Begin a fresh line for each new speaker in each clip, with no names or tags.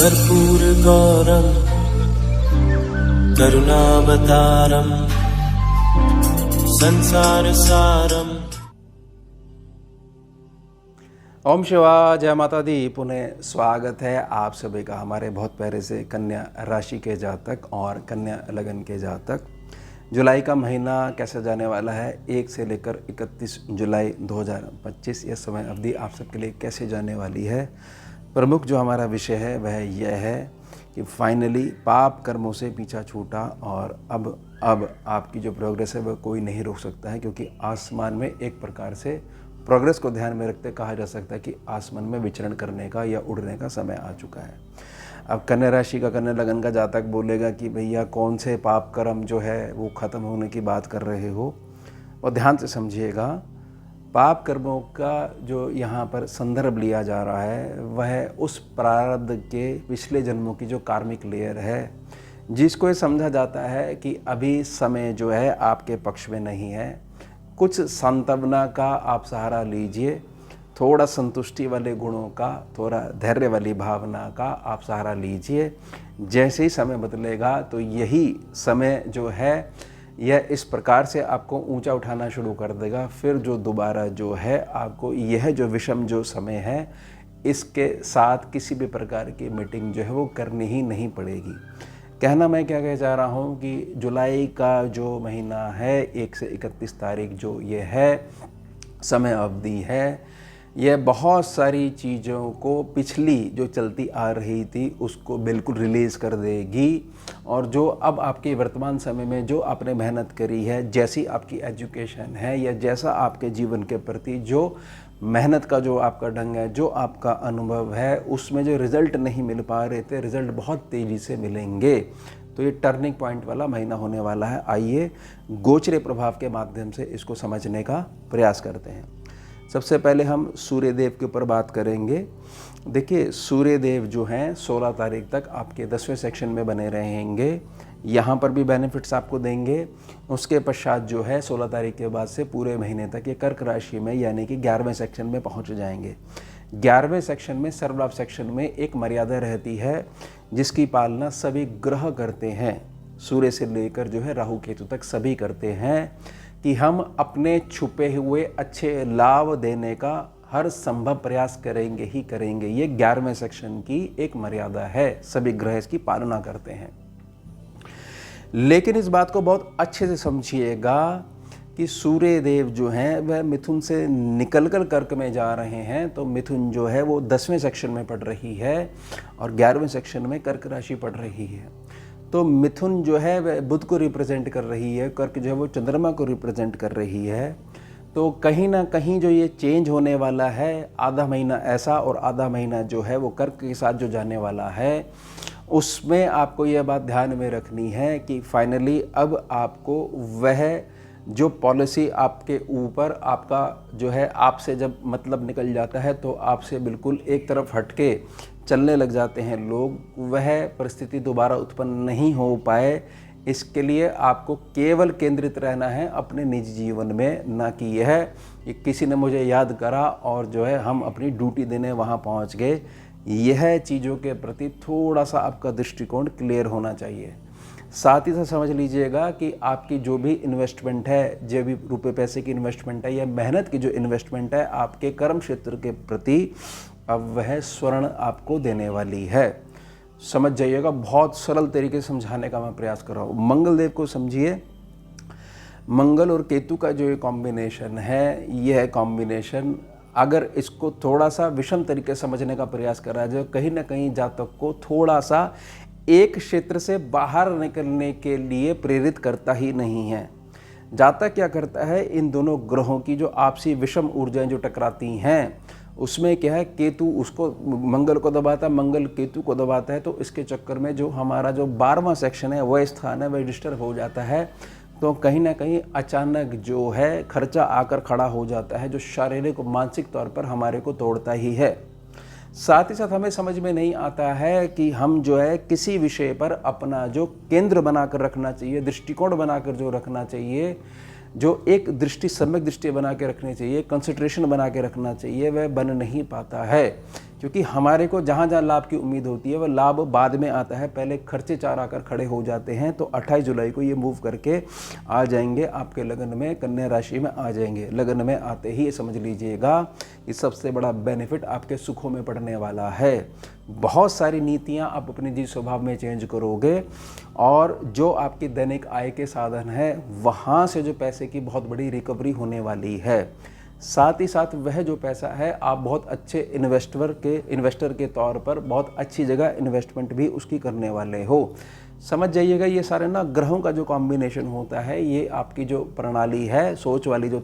कर्पूरगौरं करुणावतारं संसारसारं।
ओम शिवा, जय माता दी। पुनः स्वागत है आप सभी का हमारे बहुत प्यारे से कन्या राशि के जातक और कन्या लगन के जातक। जुलाई का महीना कैसे जाने वाला है, 1 से लेकर 31 जुलाई 2025, यह समय अवधि आप सबके लिए कैसे जाने वाली है। प्रमुख जो हमारा विषय है वह यह है कि फाइनली पाप कर्मों से पीछा छूटा और अब आपकी जो प्रोग्रेस है वह कोई नहीं रोक सकता है, क्योंकि आसमान में एक प्रकार से प्रोग्रेस को ध्यान में रखते कहा जा सकता है कि आसमान में विचरण करने का या उड़ने का समय आ चुका है। अब कन्या राशि का, कन्या लगन का जातक बोलेगा कि भैया कौन से पाप कर्म जो है वो ख़त्म होने की बात कर रहे हो। और ध्यान से समझिएगा, पाप कर्मों का जो यहाँ पर संदर्भ लिया जा रहा है वह उस प्रारब्ध के पिछले जन्मों की जो कार्मिक लेयर है, जिसको ये समझा जाता है कि अभी समय जो है आपके पक्ष में नहीं है। कुछ सांत्वना का आप सहारा लीजिए, थोड़ा संतुष्टि वाले गुणों का, थोड़ा धैर्य वाली भावना का आप सहारा लीजिए। जैसे ही समय बदलेगा तो यही समय जो है यह इस प्रकार से आपको ऊंचा उठाना शुरू कर देगा। फिर जो दोबारा जो है आपको यह जो विषम जो समय है, इसके साथ किसी भी प्रकार की मीटिंग जो है वो करनी ही नहीं पड़ेगी। कहना मैं क्या कह चाह रहा हूँ कि जुलाई का जो महीना है, 1 से 31 तारीख जो ये है समय अवधि है, यह बहुत सारी चीज़ों को पिछली जो चलती आ रही थी उसको बिल्कुल रिलीज़ कर देगी। और जो अब आपके वर्तमान समय में जो आपने मेहनत करी है, जैसी आपकी एजुकेशन है या जैसा आपके जीवन के प्रति जो मेहनत का जो आपका ढंग है, जो आपका अनुभव है, उसमें जो रिज़ल्ट नहीं मिल पा रहे थे, रिज़ल्ट बहुत तेज़ी से मिलेंगे। तो ये टर्निंग पॉइंट वाला महीना होने वाला है। आइए गोचर प्रभाव के माध्यम से इसको समझने का प्रयास करते हैं। सबसे पहले हम सूर्य देव के ऊपर बात करेंगे। देखिए, सूर्य देव जो हैं 16 तारीख तक आपके 10वें सेक्शन में बने रहेंगे, यहाँ पर भी बेनिफिट्स आपको देंगे। उसके पश्चात जो है 16 तारीख के बाद से पूरे महीने तक ये कर्क राशि में यानी कि 11वें सेक्शन में पहुँच जाएंगे। 11वें सेक्शन में, सर्वलाभ सेक्शन में एक मर्यादा रहती है जिसकी पालना सभी ग्रह करते हैं, सूर्य से लेकर जो है राहु केतु तक सभी करते हैं, कि हम अपने छुपे हुए अच्छे लाभ देने का हर संभव प्रयास करेंगे ही करेंगे। ये 11वें सेक्शन की एक मर्यादा है, सभी ग्रह इसकी पालना करते हैं। लेकिन इस बात को बहुत अच्छे से समझिएगा कि सूर्य देव जो हैं वह मिथुन से निकलकर कर्क में जा रहे हैं। तो मिथुन जो है वो 10वें सेक्शन में पड़ रही है और 11वें सेक्शन में कर्क राशि पड़ रही है। तो मिथुन जो है वह बुध को रिप्रेजेंट कर रही है, कर्क जो है वो चंद्रमा को रिप्रेजेंट कर रही है। तो कहीं ना कहीं जो ये चेंज होने वाला है, आधा महीना ऐसा और आधा महीना जो है वो कर्क के साथ जो जाने वाला है, उसमें आपको यह बात ध्यान में रखनी है कि फाइनली अब आपको वह जो पॉलिसी आपके ऊपर आपका जो है, आपसे जब मतलब निकल जाता है तो आपसे बिल्कुल एक तरफ हटके चलने लग जाते हैं लोग, वह परिस्थिति दोबारा उत्पन्न नहीं हो पाए, इसके लिए आपको केवल केंद्रित रहना है अपने निजी जीवन में, ना कि यह कि किसी ने मुझे याद करा और जो है हम अपनी ड्यूटी देने वहाँ पहुँच गए। यह चीज़ों के प्रति थोड़ा सा आपका दृष्टिकोण क्लियर होना चाहिए। साथ ही साथ समझ लीजिएगा कि आपकी जो भी इन्वेस्टमेंट है, जो भी रुपए पैसे की इन्वेस्टमेंट है या मेहनत की जो इन्वेस्टमेंट है आपके कर्म क्षेत्र के प्रति, अब वह स्वर्ण आपको देने वाली है। समझ जाइएगा, बहुत सरल तरीके से समझाने का मैं प्रयास कर रहा हूँ। मंगल देव को समझिए, मंगल और केतु का जो ये कॉम्बिनेशन है, यह कॉम्बिनेशन अगर इसको थोड़ा सा विषम तरीके से समझने का प्रयास करा जाए, कहीं ना कहीं जातक को थोड़ा सा एक क्षेत्र से बाहर निकलने के लिए प्रेरित करता ही नहीं है। जातक क्या करता है, इन दोनों ग्रहों की जो आपसी विषम ऊर्जाएं जो टकराती हैं, उसमें क्या है, केतु उसको मंगल को दबाता है, मंगल केतु को दबाता है। तो इसके चक्कर में जो हमारा जो 12वां सेक्शन है, वह स्थान है, वह डिस्टर्ब हो जाता है। तो कहीं ना कहीं अचानक जो है खर्चा आकर खड़ा हो जाता है, जो शारीरिक और मानसिक तौर पर हमारे को तोड़ता ही है। साथ ही साथ हमें समझ में नहीं आता है कि हम जो है किसी विषय पर अपना जो केंद्र बनाकर रखना चाहिए, दृष्टिकोण बनाकर जो रखना चाहिए, जो एक दृष्टि, सम्यक दृष्टि बना के रखनी चाहिए, कंसंट्रेशन बना के रखना चाहिए, वह बन नहीं पाता है। क्योंकि हमारे को जहाँ जहाँ लाभ की उम्मीद होती है वह लाभ बाद में आता है, पहले खर्चे चार आकर खड़े हो जाते हैं। तो 28 जुलाई को ये मूव करके आ जाएंगे आपके लगन में, कन्या राशि में आ जाएंगे। लगन में आते ही ये समझ लीजिएगा कि सबसे बड़ा बेनिफिट आपके सुखों में पड़ने वाला है। बहुत सारी नीतियाँ आप अपने जी स्वभाव में चेंज करोगे और जो आपकी दैनिक आय के साधन है वहाँ से जो पैसे की बहुत बड़ी रिकवरी होने वाली है। साथ ही साथ वह जो पैसा है आप बहुत अच्छे इन्वेस्टर के तौर पर बहुत अच्छी जगह इन्वेस्टमेंट भी उसकी करने वाले हो। समझ जाइएगा ये सारे ना ग्रहों का जो कॉम्बिनेशन होता है ये आपकी जो प्रणाली है, सोच वाली जो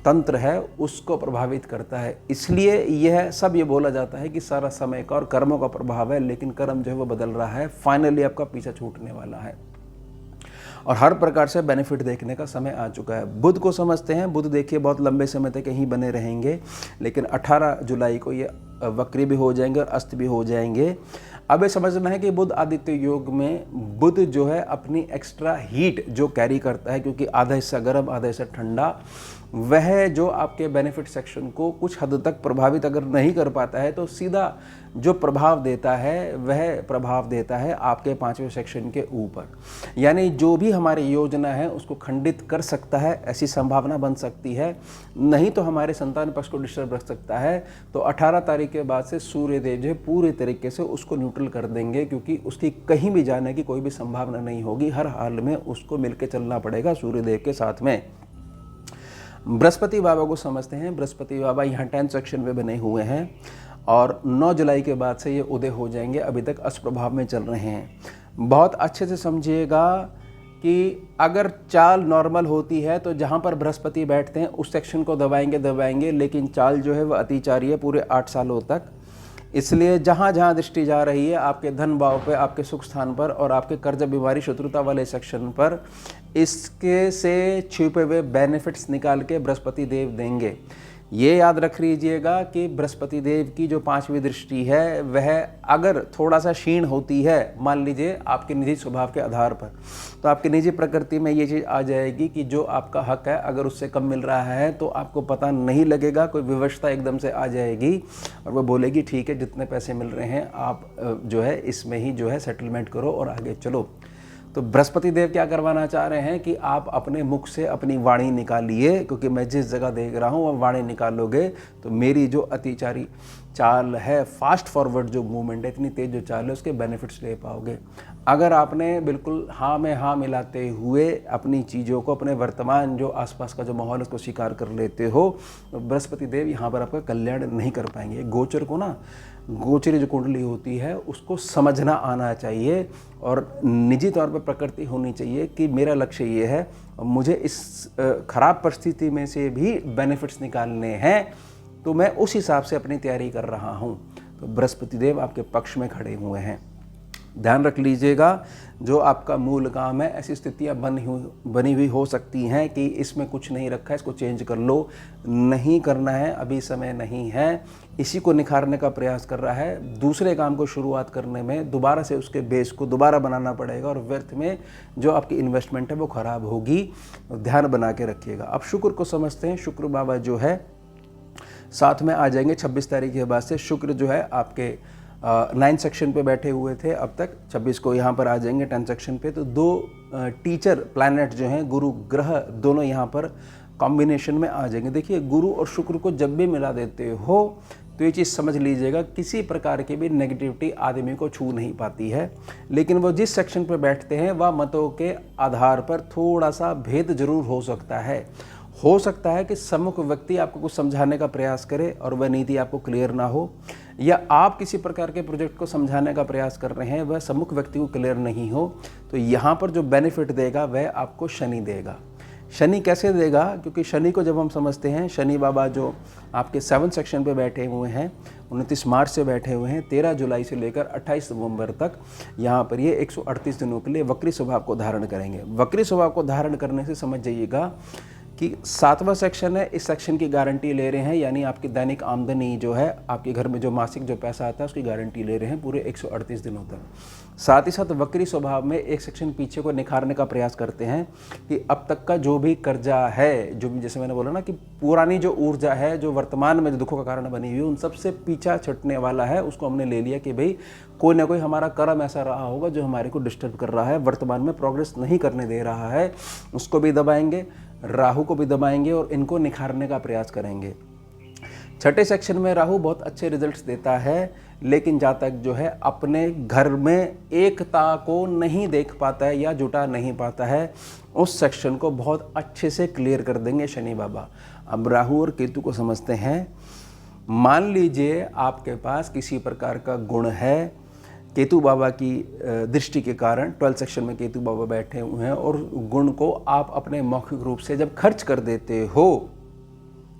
तंत्र है उसको प्रभावित करता है। इसलिए यह सब ये बोला जाता है कि सारा समय का और कर्मों का प्रभाव है, लेकिन कर्म जो है वो बदल रहा है, फाइनली आपका पीछा छूटने वाला है और हर प्रकार से बेनिफिट देखने का समय आ चुका है। बुध को समझते हैं, बुध देखिए बहुत लंबे समय तक यहीं बने रहेंगे, लेकिन 18 जुलाई को ये वक्री भी हो जाएंगे और अस्त भी हो जाएंगे। अब ये समझना है कि बुध आदित्य योग में बुध जो है अपनी एक्स्ट्रा हीट जो कैरी करता है, क्योंकि आधा हिस्सा गर्म आधा हिस्सा ठंडा, वह जो आपके बेनिफिट सेक्शन को कुछ हद तक प्रभावित अगर नहीं कर पाता है तो सीधा जो प्रभाव देता है वह प्रभाव देता है आपके 5वें सेक्शन के ऊपर। यानी जो भी हमारी योजना है उसको खंडित कर सकता है, ऐसी संभावना बन सकती है। नहीं तो हमारे संतान पक्ष को डिस्टर्ब रख सकता है। तो 18 तारीख के बाद से सूर्य देव जो है पूरे तरीके से उसको न्यूट्रल कर देंगे, क्योंकि उसकी कहीं भी जाने की कोई भी संभावना नहीं होगी। हर हाल में उसको मिलकर चलना पड़ेगा सूर्य देव के साथ में। बृहस्पति बाबा को समझते हैं। बृहस्पति बाबा यहाँ 10 सेक्शन में बने हुए हैं और 9 जुलाई के बाद से ये उदय हो जाएंगे, अभी तक अष्टप्रभाव में चल रहे हैं। बहुत अच्छे से समझिएगा कि अगर चाल नॉर्मल होती है तो जहाँ पर बृहस्पति बैठते हैं उस सेक्शन को दबाएंगे, लेकिन चाल जो है वह अतिचारी है पूरे 8 सालों तक। इसलिए जहाँ जहाँ दृष्टि जा रही है आपके धन भाव पे, आपके सुख स्थान पर और आपके कर्ज बीमारी शत्रुता वाले सेक्शन पर, इसके से छिपे हुए बेनिफिट्स निकाल के बृहस्पति देव देंगे। ये याद रख लीजिएगा कि बृहस्पति देव की जो 5वीं दृष्टि है वह अगर थोड़ा सा क्षीण होती है, मान लीजिए आपके निजी स्वभाव के आधार पर, तो आपकी निजी प्रकृति में ये चीज़ आ जाएगी कि जो आपका हक है अगर उससे कम मिल रहा है तो आपको पता नहीं लगेगा, कोई विवशता एकदम से आ जाएगी और वो बोलेगी ठीक है जितने पैसे मिल रहे हैं आप जो है इसमें ही जो है सेटलमेंट करो और आगे चलो। तो बृहस्पति देव क्या करवाना चाह रहे हैं कि आप अपने मुख से अपनी वाणी निकालिए, क्योंकि मैं जिस जगह देख रहा हूँ वह वाणी निकालोगे तो मेरी जो अतिचारी चाल है, फास्ट फॉरवर्ड जो मूवमेंट है, इतनी तेज जो चाल है, उसके बेनिफिट्स ले पाओगे। अगर आपने बिल्कुल हाँ में हाँ मिलाते हुए अपनी चीज़ों को, अपने वर्तमान जो आसपास का जो माहौल उसको स्वीकार कर लेते हो, तो बृहस्पति देव यहाँ पर आपका कल्याण नहीं कर पाएंगे। गोचर को ना, गोचरी जो कुंडली होती है उसको समझना आना चाहिए और निजी तौर पर प्रकृति होनी चाहिए कि मेरा लक्ष्य ये है, मुझे इस खराब परिस्थिति में से भी बेनिफिट्स निकालने हैं, तो मैं उस हिसाब से अपनी तैयारी कर रहा हूँ। तो बृहस्पति देव आपके पक्ष में खड़े हुए हैं। ध्यान रख लीजिएगा, जो आपका मूल काम है ऐसी स्थितियाँ बनी हुई हो सकती हैं कि इसमें कुछ नहीं रखा है, इसको चेंज कर लो, नहीं करना है, अभी समय नहीं है। इसी को निखारने का प्रयास कर रहा है। दूसरे काम को शुरुआत करने में दोबारा से उसके बेस को दोबारा बनाना पड़ेगा और व्यर्थ में जो आपकी इन्वेस्टमेंट है वो ख़राब होगी। ध्यान बना के रखिएगा। अब शुक्र को समझते हैं। शुक्र बाबा जो है साथ में आ जाएंगे 26 तारीख के बाद से। शुक्र जो है आपके 9 सेक्शन पे बैठे हुए थे अब तक, 26 को यहाँ पर आ जाएंगे 10 सेक्शन पे। तो 2 टीचर प्लैनेट जो हैं, गुरु ग्रह, दोनों यहाँ पर कॉम्बिनेशन में आ जाएंगे। देखिए, गुरु और शुक्र को जब भी मिला देते हो तो ये चीज़ समझ लीजिएगा, किसी प्रकार की भी नेगेटिविटी आदमी को छू नहीं पाती है। लेकिन वो जिस सेक्शन पर बैठते हैं वह मतों के आधार पर थोड़ा सा भेद जरूर हो सकता है। हो सकता है कि सम्मुख व्यक्ति आपको कुछ समझाने का प्रयास करे और वह नीति आपको क्लियर ना हो, या आप किसी प्रकार के प्रोजेक्ट को समझाने का प्रयास कर रहे हैं, वह सम्मुख व्यक्ति को क्लियर नहीं हो। तो यहाँ पर जो बेनिफिट देगा वह आपको शनि देगा। शनि कैसे देगा? क्योंकि शनि को जब हम समझते हैं, शनि बाबा जो आपके 7 सेक्शन पे बैठे हुए हैं, 29 मार्च से बैठे हुए हैं, 13 जुलाई से लेकर 28 नवंबर तक यहाँ पर ये 138 दिनों के लिए वक्री स्वभाव को धारण करेंगे। वक्री स्वभाव को धारण करने से समझ जाइएगा कि 7वां सेक्शन है, इस सेक्शन की गारंटी ले रहे हैं, यानी आपकी दैनिक आमदनी जो है, आपके घर में जो मासिक जो पैसा आता है उसकी गारंटी ले रहे हैं पूरे 138 दिनों तक। साथ ही साथ वक्री स्वभाव में एक सेक्शन पीछे को निखारने का प्रयास करते हैं कि अब तक का जो भी कर्जा है, जो भी जैसे मैंने बोला ना कि पुरानी जो ऊर्जा है जो वर्तमान में जो दुखों का कारण बनी हुई है, उन सबसे पीछा छटने वाला है, उसको हमने ले लिया कि भाई कोई ना कोई हमारा कर्म ऐसा रहा होगा जो हमारे को डिस्टर्ब कर रहा है, वर्तमान में प्रोग्रेस नहीं करने दे रहा है, उसको भी दबाएंगे, राहु को भी दबाएंगे और इनको निखारने का प्रयास करेंगे। छठे सेक्शन में राहु बहुत अच्छे रिजल्ट्स देता है, लेकिन जातक जो है अपने घर में एकता को नहीं देख पाता है या जुटा नहीं पाता है, उस सेक्शन को बहुत अच्छे से क्लियर कर देंगे शनि बाबा। अब राहु और केतु को समझते हैं। मान लीजिए आपके पास किसी प्रकार का गुण है, केतु बाबा की दृष्टि के कारण 12 सेक्शन में केतु बाबा बैठे हुए हैं, और गुण को आप अपने मौखिक रूप से जब खर्च कर देते हो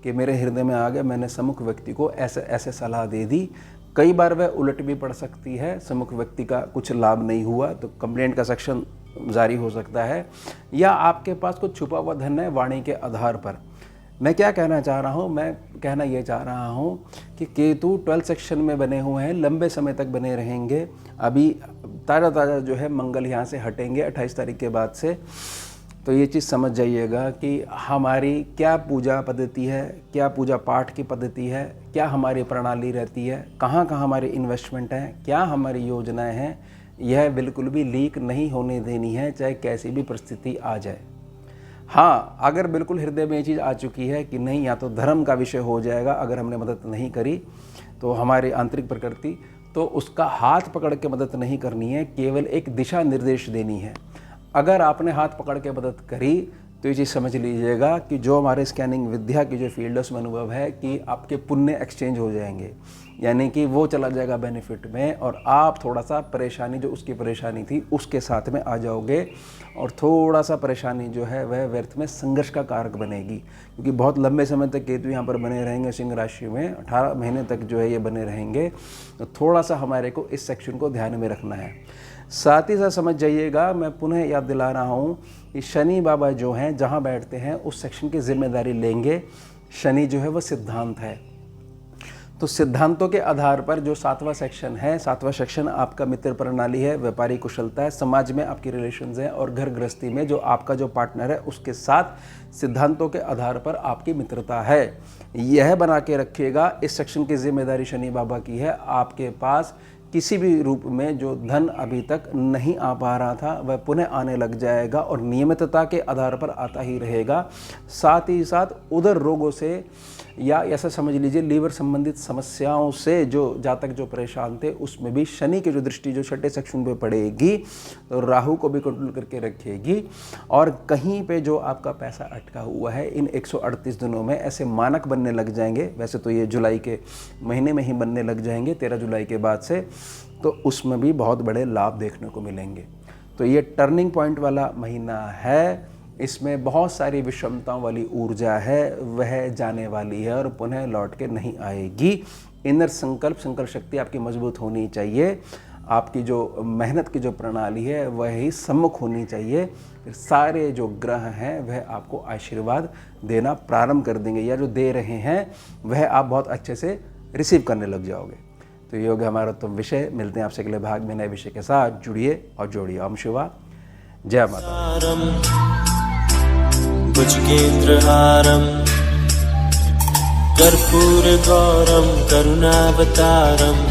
कि मेरे हृदय में आ गया, मैंने सम्मुख व्यक्ति को ऐसे ऐसे सलाह दे दी, कई बार वह उलट भी पड़ सकती है, सम्मुख व्यक्ति का कुछ लाभ नहीं हुआ तो कंप्लेंट का सेक्शन जारी हो सकता है, या आपके पास कुछ छुपा हुआ धन है वाणी के आधार पर। मैं क्या कहना चाह रहा हूँ, मैं कहना ये चाह रहा हूँ कि केतु 12 सेक्शन में बने हुए हैं, लंबे समय तक बने रहेंगे। अभी ताज़ा जो है मंगल यहाँ से हटेंगे 28 तारीख के बाद से, तो ये चीज़ समझ जाइएगा कि हमारी क्या पूजा पद्धति है, क्या पूजा पाठ की पद्धति है, क्या हमारी प्रणाली रहती है, कहाँ कहाँ हमारे इन्वेस्टमेंट हैं, क्या हमारी योजनाएं हैं, यह बिल्कुल भी लीक नहीं होने देनी है, चाहे कैसी भी परिस्थिति आ जाए। हाँ, अगर बिल्कुल हृदय में ये चीज़ आ चुकी है कि नहीं, या तो धर्म का विषय हो जाएगा अगर हमने मदद नहीं करी, तो हमारी आंतरिक प्रकृति, तो उसका हाथ पकड़ के मदद नहीं करनी है, केवल एक दिशा निर्देश देनी है। अगर आपने हाथ पकड़ के मदद करी तो ये चीज़ समझ लीजिएगा कि जो हमारे स्कैनिंग विद्या की जो फील्ड है उसमें अनुभव है कि आपके पुण्य एक्सचेंज हो जाएंगे, यानी कि वो चला जाएगा बेनिफिट में, और आप थोड़ा सा परेशानी जो उसकी परेशानी थी उसके साथ में आ जाओगे, और थोड़ा सा परेशानी जो है वह व्यर्थ में संघर्ष का कारक बनेगी, क्योंकि बहुत लंबे समय तक केतु यहाँ पर बने रहेंगे सिंह राशि में, 18 महीने तक जो है ये बने रहेंगे, तो थोड़ा सा हमारे को इस सेक्शन को ध्यान में रखना है। साथ ही साथ समझ जाइएगा, मैं पुनः याद दिला रहा हूँ कि शनि बाबा जो हैं जहाँ बैठते हैं उस सेक्शन की जिम्मेदारी लेंगे। शनि जो है वो सिद्धांत है, तो सिद्धांतों के आधार पर जो 7वां सेक्शन है, 7वां सेक्शन आपका मित्र प्रणाली है, व्यापारिक कुशलता है, समाज में आपकी रिलेशंस हैं, और घर गृहस्थी में जो आपका जो पार्टनर है उसके साथ सिद्धांतों के आधार पर आपकी मित्रता है। यह बना के रखिएगा। इस सेक्शन की जिम्मेदारी शनि बाबा की है। आपके पास किसी भी रूप में जो धन अभी तक नहीं आ पा रहा था वह पुनः आने लग जाएगा, और नियमितता के आधार पर आता ही रहेगा। साथ ही साथ उदर रोगों से, या ऐसा समझ लीजिए लीवर संबंधित समस्याओं से जो जातक जो परेशान थे, उसमें भी शनि की जो दृष्टि जो छठे सेक्शन पे पड़ेगी तो राहु को भी कंट्रोल करके रखेगी। और कहीं पे जो आपका पैसा अटका हुआ है इन 138 दिनों में ऐसे मानक बनने लग जाएंगे। वैसे तो ये जुलाई के महीने में ही बनने लग जाएंगे, 13 जुलाई के बाद से, तो उसमें भी बहुत बड़े लाभ देखने को मिलेंगे। तो ये टर्निंग पॉइंट वाला महीना है, इसमें बहुत सारी विषमताओं वाली ऊर्जा है, वह जाने वाली है और पुनः लौट के नहीं आएगी। इनर संकल्प शक्ति आपकी मजबूत होनी चाहिए, आपकी जो मेहनत की जो प्रणाली है वह ही सम्मुख होनी चाहिए। फिर सारे जो ग्रह हैं वह आपको आशीर्वाद देना प्रारंभ कर देंगे, या जो दे रहे हैं वह आप बहुत अच्छे से रिसीव करने लग जाओगे। तो ये हो गया हमारा तो विषय। मिलते हैं आपसे अगले भाग में नए विषय के साथ। जुड़िए और जोड़िए। ओम शिवा, जय माता।
भुजगेन्द्रहारम् कर्पूरगौरं करुणावतारम्